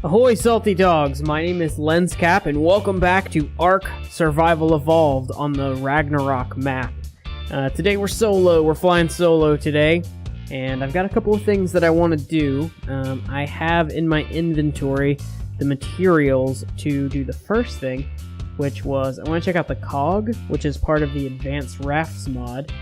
Ahoy salty dogs, my name is Lenscap and welcome back to Ark Survival Evolved on the Ragnarok map. Today we're flying solo today, and I've got a couple of things that I want to do. I have in my inventory the materials to do the first thing, which was, I want to check out the cog, which is part of the Advanced Rafts mod.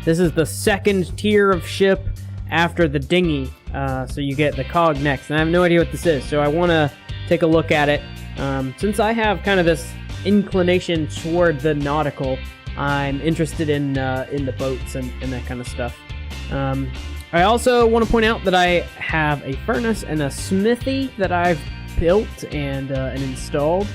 This is the second tier of ship after the dinghy, so you get the cog next, and I have no idea what this is, so I want to take a look at it. Since I have kind of this inclination toward the nautical, I'm interested in the boats and that kind of stuff. I also want to point out that I have a furnace and a smithy that I've built and installed,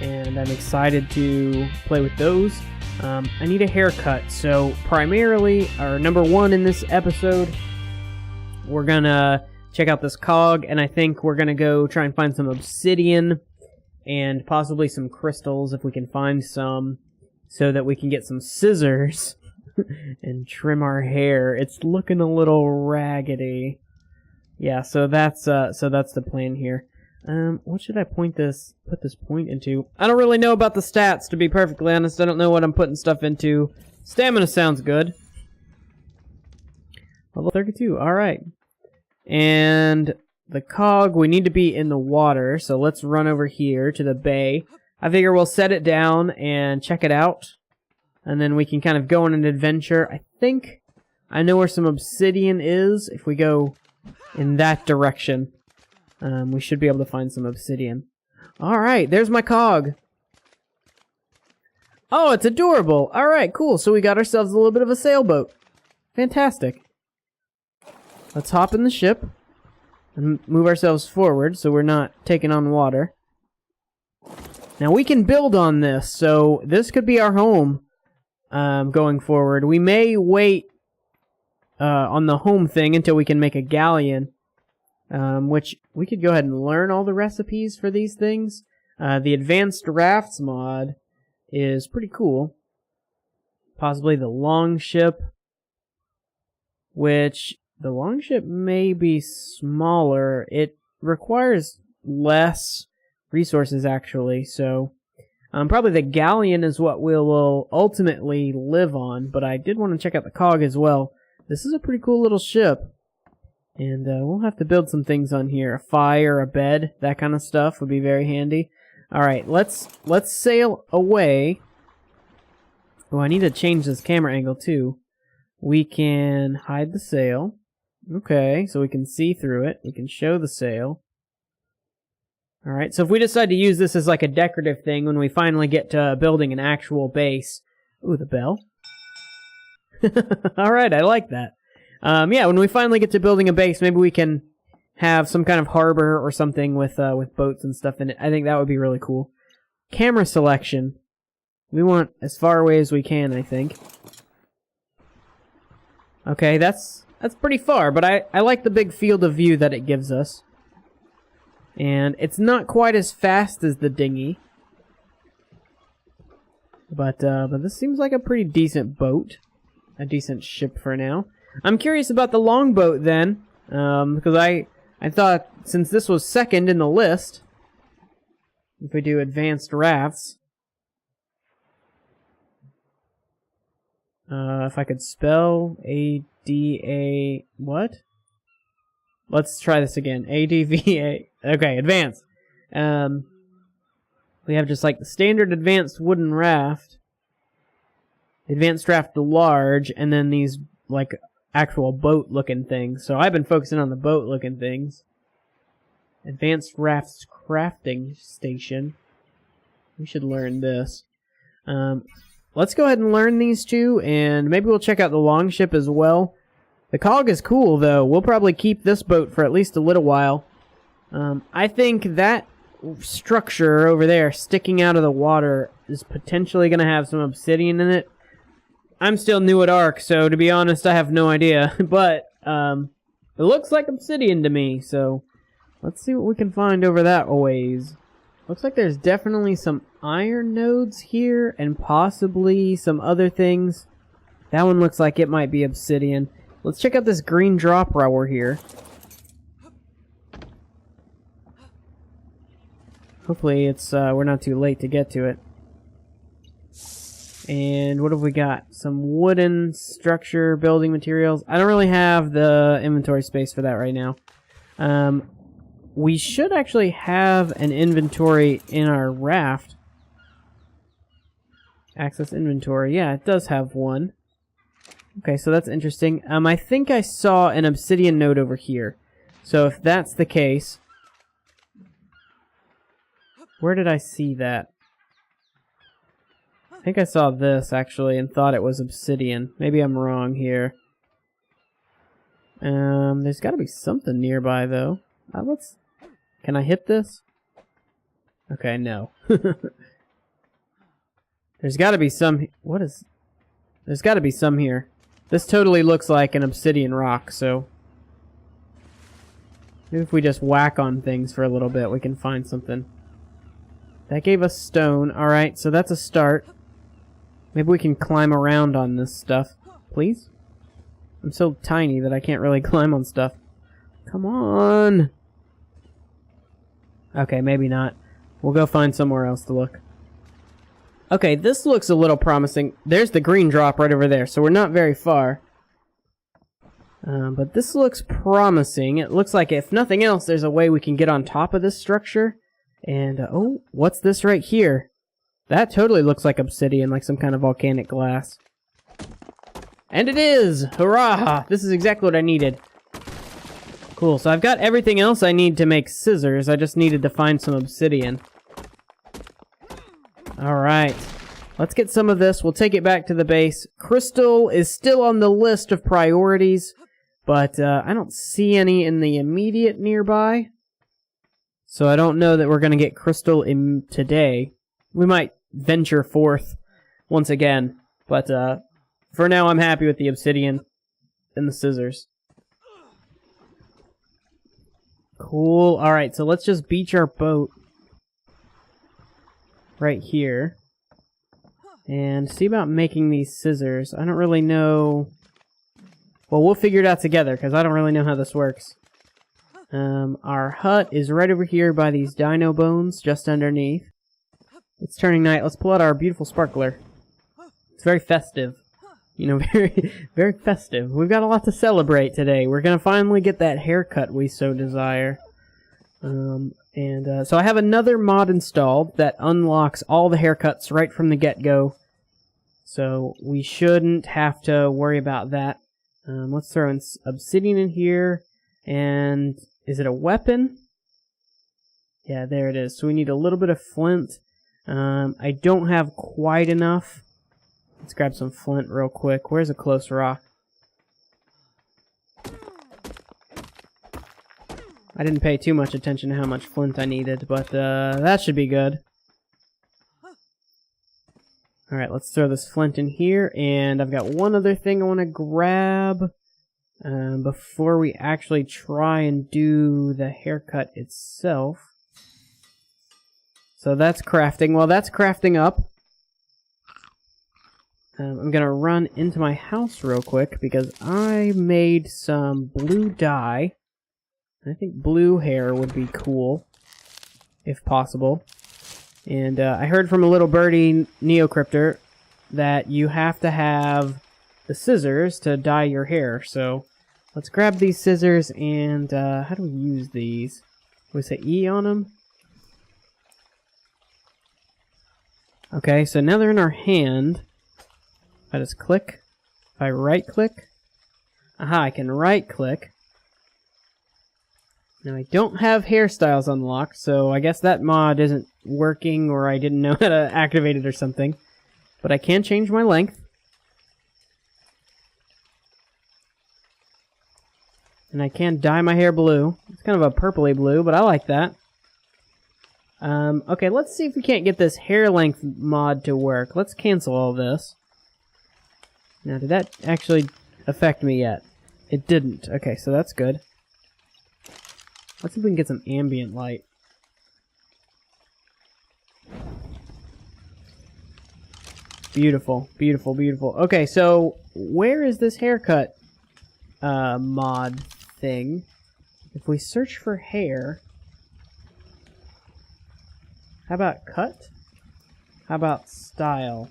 and I'm excited to play with those. I need a haircut, so primarily, or number one in this episode, we're gonna check out this cog, and I think we're gonna go try and find some obsidian and possibly some crystals if we can find some, so that we can get some scissors and trim our hair. It's looking a little raggedy. Yeah, so that's the plan here. What should I put this point into? I don't really know about the stats, to be perfectly honest. I don't know what I'm putting stuff into. Stamina sounds good. Level 32, alright. And the cog, we need to be in the water, so let's run over here to the bay. I figure we'll set it down and check it out, and then we can kind of go on an adventure. I think I know where some obsidian is. If we go in that direction, we should be able to find some obsidian. Alright, there's my cog. Oh, it's adorable. Alright, cool. So we got ourselves a little bit of a sailboat. Fantastic. Let's hop in the ship and move ourselves forward so we're not taking on water. Now we can build on this, so this could be our home going forward. We may wait on the home thing until we can make a galleon, which we could go ahead and learn all the recipes for these things. The Advanced Rafts mod is pretty cool. Possibly the Longship, which the Longship may be smaller. It requires less resources, actually, so probably the galleon is what we'll ultimately live on, but I did want to check out the cog as well. This is a pretty cool little ship, and we'll have to build some things on here. A fire, a bed, that kind of stuff would be very handy. Alright, let's sail away. Oh, I need to change this camera angle, too. We can hide the sail. Okay, so we can see through it. We can show the sail. Alright, so if we decide to use this as like a decorative thing when we finally get to building an actual base... Ooh, the bell. Alright, I like that. Yeah, when we finally get to building a base, maybe we can have some kind of harbor or something with boats and stuff in it. I think that would be really cool. Camera selection. We want as far away as we can, I think. Okay, that's pretty far, but I like the big field of view that it gives us. And it's not quite as fast as the dinghy. But this seems like a pretty decent boat. A decent ship for now. I'm curious about the longboat then, because I thought since this was second in the list, if we do Advanced Rafts, if I could spell A-D-A... what? Let's try this again. A-D-V-A... Okay, Advanced. We have just like the standard Advanced Wooden Raft, Advanced Raft Large, and then these like actual boat-looking things. So I've been focusing on the boat-looking things. Advanced Rafts Crafting Station. We should learn this. Let's go ahead and learn these two, and maybe we'll check out the Longship as well. The cog is cool, though. We'll probably keep this boat for at least a little while. I think that structure over there sticking out of the water is potentially going to have some obsidian in it. I'm still new at Ark, so to be honest, I have no idea. But it looks like obsidian to me, so let's see what we can find over that ways. Looks like there's definitely some iron nodes here, and possibly some other things. That one looks like it might be obsidian. Let's check out this green drop while we're here. Hopefully it's we're not too late to get to it. And what have we got? Some wooden structure, building materials. I don't really have the inventory space for that right now. We should actually have an inventory in our raft. Access inventory. Yeah, it does have one. Okay, so that's interesting. I think I saw an Obsidian Note over here. So if that's the case... Where did I see that? I think I saw this, actually, and thought it was obsidian. Maybe I'm wrong here. There's gotta be something nearby, though. Can I hit this? Okay, no. There's gotta be some... There's gotta be some here. This totally looks like an obsidian rock, so... Maybe if we just whack on things for a little bit, we can find something. That gave us stone. Alright, so that's a start. Maybe we can climb around on this stuff. Please? I'm so tiny that I can't really climb on stuff. Come on! Okay, maybe not. We'll go find somewhere else to look. Okay, this looks a little promising. There's the green drop right over there, so we're not very far. But this looks promising. It looks like, if nothing else, there's a way we can get on top of this structure. And, oh, what's this right here? That totally looks like obsidian, like some kind of volcanic glass. And it is! Hurrah! This is exactly what I needed. Cool, so I've got everything else I need to make scissors. I just needed to find some obsidian. Alright. Let's get some of this. We'll take it back to the base. Crystal is still on the list of priorities, but I don't see any in the immediate nearby. So I don't know that we're going to get crystal in today. We might venture forth once again. But for now, I'm happy with the obsidian and the scissors. Cool. Alright, so let's just beach our boat right here. And see about making these scissors. I don't really know... Well, we'll figure it out together, because I don't really know how this works. Our hut is right over here by these dino bones, just underneath. It's turning night. Let's pull out our beautiful sparkler. It's very festive. You know, very festive. We've got a lot to celebrate today. We're going to finally get that haircut we so desire. So I have another mod installed that unlocks all the haircuts right from the get-go. So we shouldn't have to worry about that. Let's throw in obsidian in here. And is it a weapon? Yeah, there it is. So we need a little bit of flint. I don't have quite enough. Let's grab some flint real quick. Where's a close rock? I didn't pay too much attention to how much flint I needed, but that should be good. Alright, let's throw this flint in here, and I've got one other thing I want to grab before we actually try and do the haircut itself. So that's crafting. While that's crafting up, I'm going to run into my house real quick because I made some blue dye. I think blue hair would be cool, if possible. And I heard from a little birdie, Neocryptor, that you have to have the scissors to dye your hair. So let's grab these scissors and how do we use these? We say E on them? Okay, so now they're in our hand. If I just click, if I right click, aha, I can right click. Now I don't have hairstyles unlocked, so I guess that mod isn't working, or I didn't know how to activate it or something. But I can change my length. And I can dye my hair blue. It's kind of a purpley blue, but I like that. Okay, let's see if we can't get this hair length mod to work. Let's cancel all this. Now, did that actually affect me yet? It didn't. Okay, so that's good. Let's see if we can get some ambient light. Beautiful, beautiful, beautiful. Okay, so where is this haircut mod thing? If we search for hair... How about cut? How about style?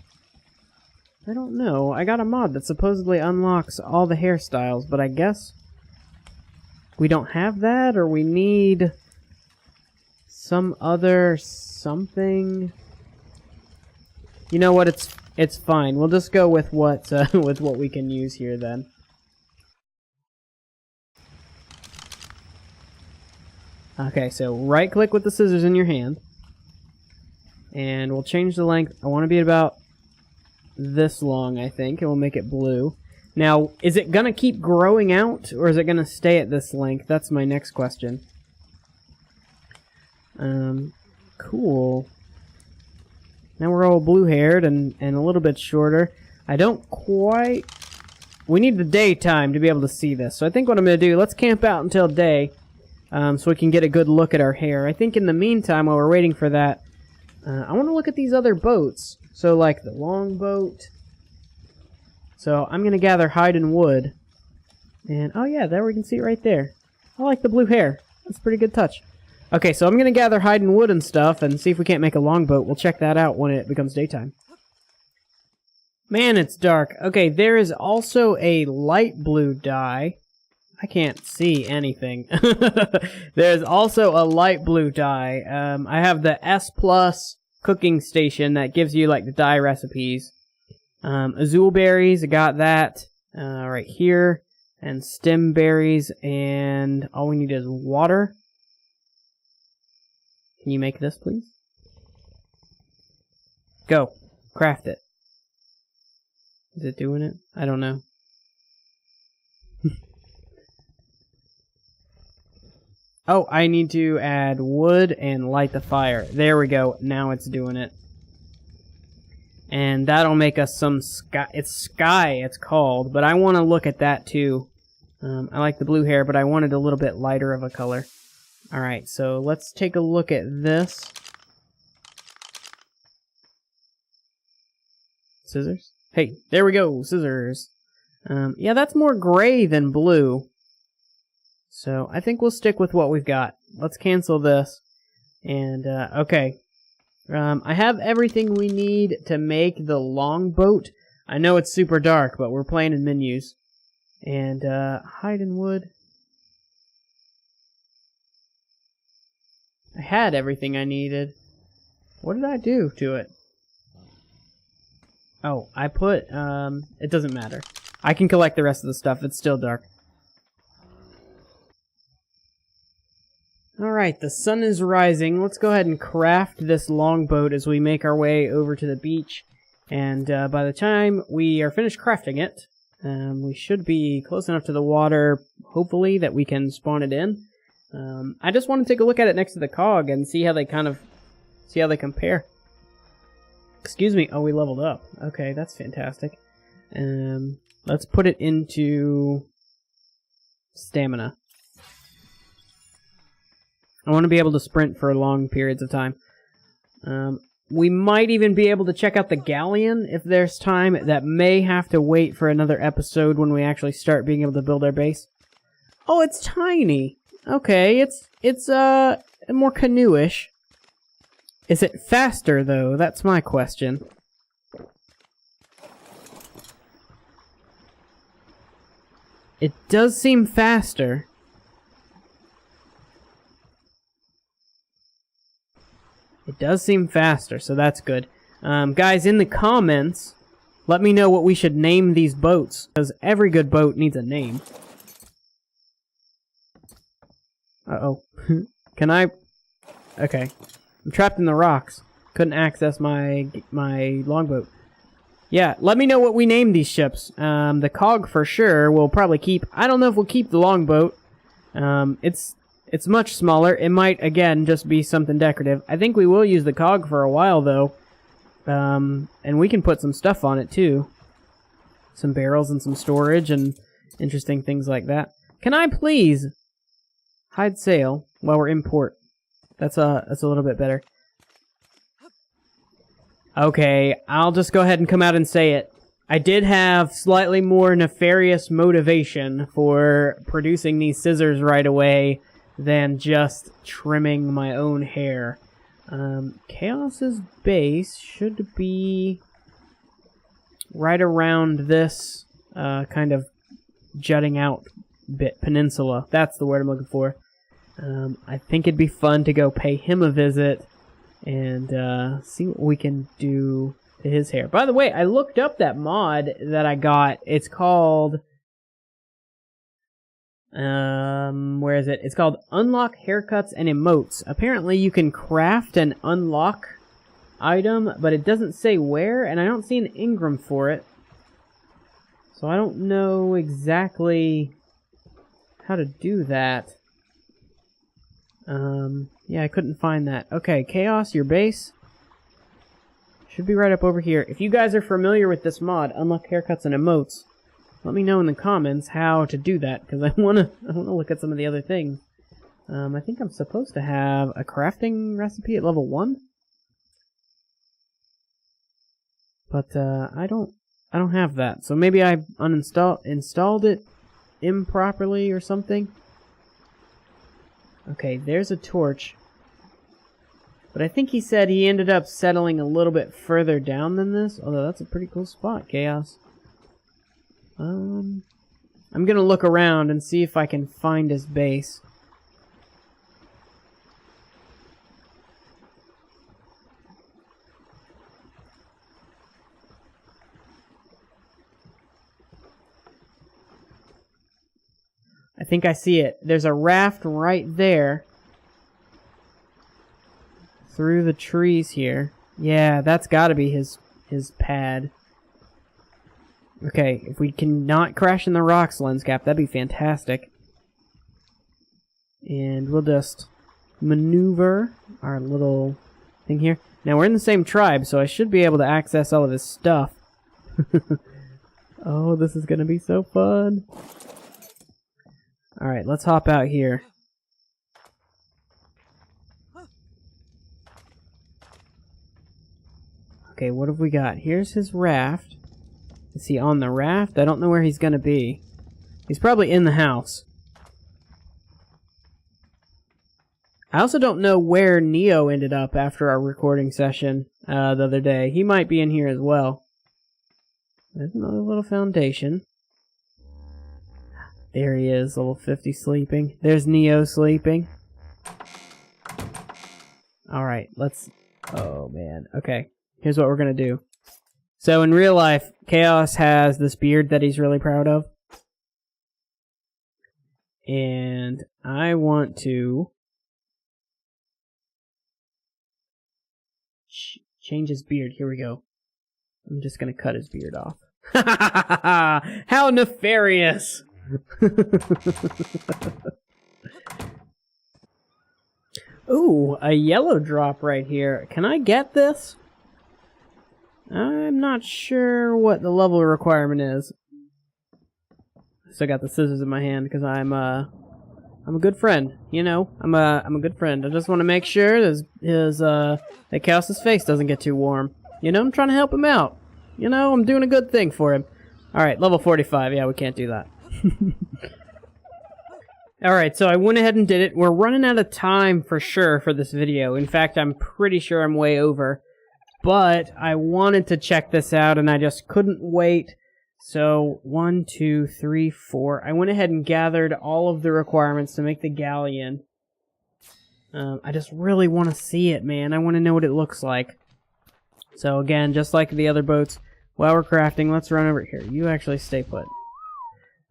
I don't know. I got a mod that supposedly unlocks all the hairstyles, but I guess we don't have that, or we need some other something. You know what? It's fine. We'll just go with what with what we can use here then. Okay, so right click with the scissors in your hand. And we'll change the length. I want to be about this long, I think, and we'll make it blue. Now, is it going to keep growing out, or is it going to stay at this length? That's my next question. Cool. Now we're all blue-haired and a little bit shorter. I don't quite... We need the daytime to be able to see this. So I think what I'm going to do, let's camp out until day, so we can get a good look at our hair. I think in the meantime, while we're waiting for that, I want to look at these other boats. So, like the longboat. So, I'm going to gather hide and wood. And, oh yeah, there we can see it right there. I like the blue hair. That's a pretty good touch. Okay, so I'm going to gather hide and wood and stuff and see if we can't make a longboat. We'll check that out when it becomes daytime. Man, it's dark. Okay, there is also a light blue dye. I can't see anything. There's also a light blue dye. I have the S+ cooking station that gives you like the dye recipes. Azul berries, I got that right here. And stem berries, and all we need is water. Can you make this, please? Go. Craft it. Is it doing it? I don't know. Oh, I need to add wood and light the fire. There we go. Now it's doing it. And that'll make us some sky. It's sky, it's called. But I want to look at that too. I like the blue hair, but I wanted a little bit lighter of a color. Alright, so let's take a look at this. Scissors? Hey, there we go. Scissors. Yeah, that's more gray than blue. So, I think we'll stick with what we've got. Let's cancel this. And, okay. I have everything we need to make the longboat. I know it's super dark, but we're playing in menus. And, hide and wood. I had everything I needed. What did I do to it? Oh, I put, it doesn't matter. I can collect the rest of the stuff. It's still dark. Alright, the sun is rising. Let's go ahead and craft this longboat as we make our way over to the beach. And by the time we are finished crafting it, we should be close enough to the water, hopefully, that we can spawn it in. I just want to take a look at it next to the cog and see how they compare. Excuse me. Oh, we leveled up. Okay, that's fantastic. Let's put it into stamina. I want to be able to sprint for long periods of time. We might even be able to check out the galleon if there's time. That may have to wait for another episode when we actually start being able to build our base. Oh, it's tiny. Okay, it's more canoe-ish. Is it faster though? That's my question. It does seem faster. It does seem faster, so that's good. Guys, in the comments, let me know what we should name these boats, because every good boat needs a name. Uh-oh. Can I... Okay. I'm trapped in the rocks. Couldn't access my longboat. Yeah, let me know what we name these ships. The cog for sure we'll probably keep. I don't know if we'll keep the longboat. It's much smaller. It might, again, just be something decorative. I think we will use the cog for a while, though. And we can put some stuff on it, too. Some barrels and some storage and interesting things like that. Can I please hide sail while we're in port? That's a little bit better. Okay, I'll just go ahead and come out and say it. I did have slightly more nefarious motivation for producing these scissors right away than just trimming my own hair. Chaos's base should be right around this kind of jutting out bit, peninsula. That's the word I'm looking for. I think it'd be fun to go pay him a visit and see what we can do to his hair. By the way, I looked up that mod that I got. It's called... where is it? It's called Unlock Haircuts and Emotes. Apparently you can craft an unlock item, but it doesn't say where, and I don't see an Ingram for it. So I don't know exactly how to do that. Yeah, I couldn't find that. Okay, Chaos, your base should be right up over here. If you guys are familiar with this mod, Unlock Haircuts and Emotes, let me know in the comments how to do that, because I wanna look at some of the other things. I think I'm supposed to have a crafting recipe at level 1, but I don't have that. So maybe I installed it improperly or something. Okay, there's a torch. But I think he said he ended up settling a little bit further down than this. Although that's a pretty cool spot, Chaos. I'm gonna look around and see if I can find his base. I think I see it. There's a raft right there. Through the trees here. Yeah, that's gotta be his pad. Okay, if we can not crash in the rocks, Lenscap, that'd be fantastic. And we'll just maneuver our little thing here. Now, we're in the same tribe, so I should be able to access all of his stuff. Oh, this is gonna be so fun. Alright, let's hop out here. Okay, what have we got? Here's his raft. Is he on the raft? I don't know where he's gonna be. He's probably in the house. I also don't know where Neo ended up after our recording session the other day. He might be in here as well. There's another little foundation. There he is, level 50 sleeping. There's Neo sleeping. Alright, let's... Oh, man. Okay, here's what we're gonna do. So in real life, Chaos has this beard that he's really proud of. And I want to... change his beard. Here we go. I'm just gonna cut his beard off. How nefarious! Ooh, a yellow drop right here. Can I get this? I'm not sure what the level requirement is. Still got the scissors in my hand because I'm a good friend. You know, I'm a good friend. I just want to make sure that Chaos's face doesn't get too warm. You know, I'm trying to help him out. You know, I'm doing a good thing for him. All right, level 45. Yeah, we can't do that. Alright, so I went ahead and did it. We're running out of time for sure for this video. In fact, I'm pretty sure I'm way over. But I wanted to check this out and I just couldn't wait. So, 1, 2, 3, 4. I went ahead and gathered all of the requirements to make the galleon. I just really want to see it, man. I want to know what it looks like. So again, just like the other boats, while we're crafting, let's run over here. You actually stay put.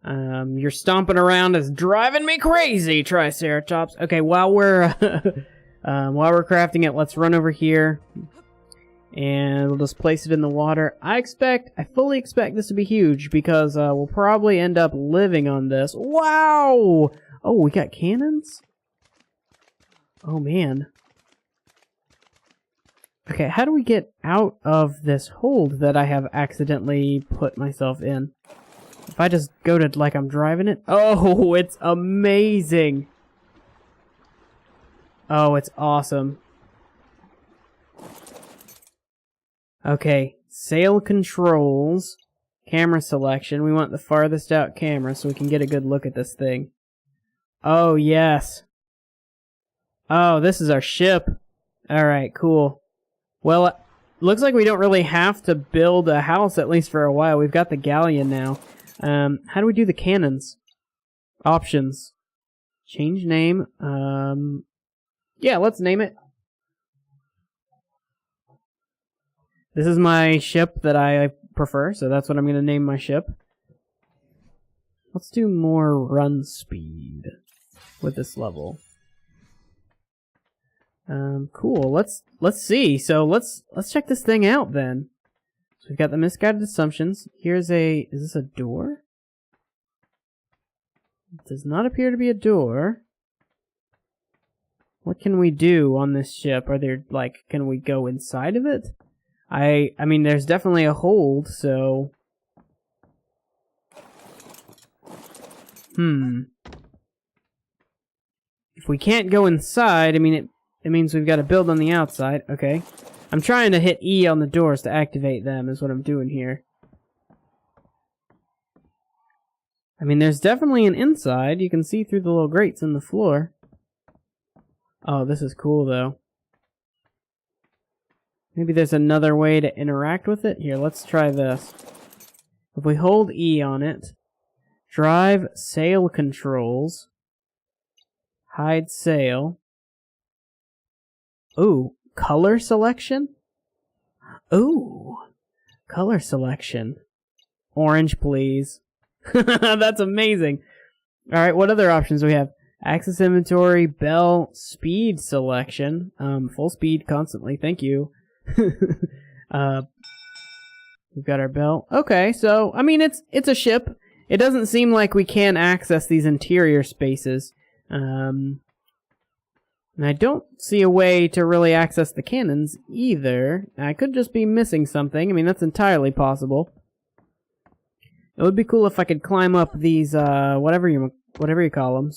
You're stomping around is driving me crazy, Triceratops. Okay, while we're crafting it, let's run over here. And we'll just place it in the water. I fully expect this to be huge because we'll probably end up living on this. Wow! Oh, we got cannons? Oh, man. Okay, how do we get out of this hold that I have accidentally put myself in? If I just go to, like, I'm driving it? Oh, it's amazing! Oh, it's awesome. Okay, sail controls, camera selection. We want the farthest out camera so we can get a good look at this thing. Oh, yes. Oh, this is our ship. Alright, cool. Well, looks like we don't really have to build a house, at least for a while. We've got the galleon now. How do we do the cannons? Options. Change name. Yeah, let's name it. This is my ship that I prefer, so that's what I'm going to name my ship. Let's do more run speed with this level. Cool. Let's see. So let's check this thing out then. So we've got the misguided assumptions. Here's a. Is this a door? It does not appear to be a door. What can we do on this ship? Are there can we go inside of it? I mean, there's definitely a hold. So. If we can't go inside, I mean it means we've got to build on the outside. Okay. I'm trying to hit E on the doors to activate them is what I'm doing here. I mean, there's definitely an inside. You can see through the little grates in the floor. Oh, this is cool, though. Maybe there's another way to interact with it. Here, let's try this. If we hold E on it, drive sail controls, hide sail. Ooh, color selection? Ooh, color selection. Orange, please. That's amazing. Alright, what other options do we have? Access inventory, bell, speed selection. Full speed constantly, thank you. We've got our bell. Okay, so, I mean, it's a ship. It doesn't seem like we can access these interior spaces. And I don't see a way to really access the cannons either. I could just be missing something. I mean, that's entirely possible. It would be cool if I could climb up these, whatever you call them,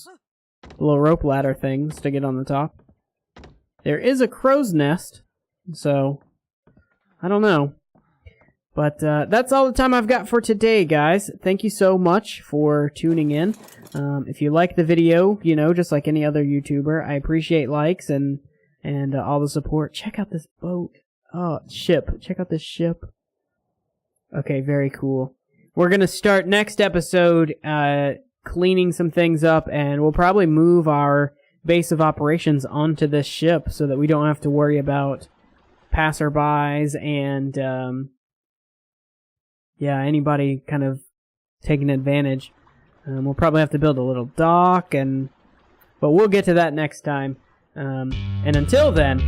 little rope ladder things to get on the top. There is a crow's nest, so I don't know. But that's all the time I've got for today, guys. Thank you so much for tuning in. If you like the video, you know, just like any other YouTuber, I appreciate likes and all the support. Check out this boat. Oh, ship. Check out this ship. Okay, very cool. We're going to start next episode cleaning some things up, and we'll probably move our base of operations onto this ship so that we don't have to worry about passerbys and yeah, anybody kind of taking advantage. We'll probably have to build a little dock, but we'll get to that next time. And until then,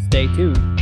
stay tuned.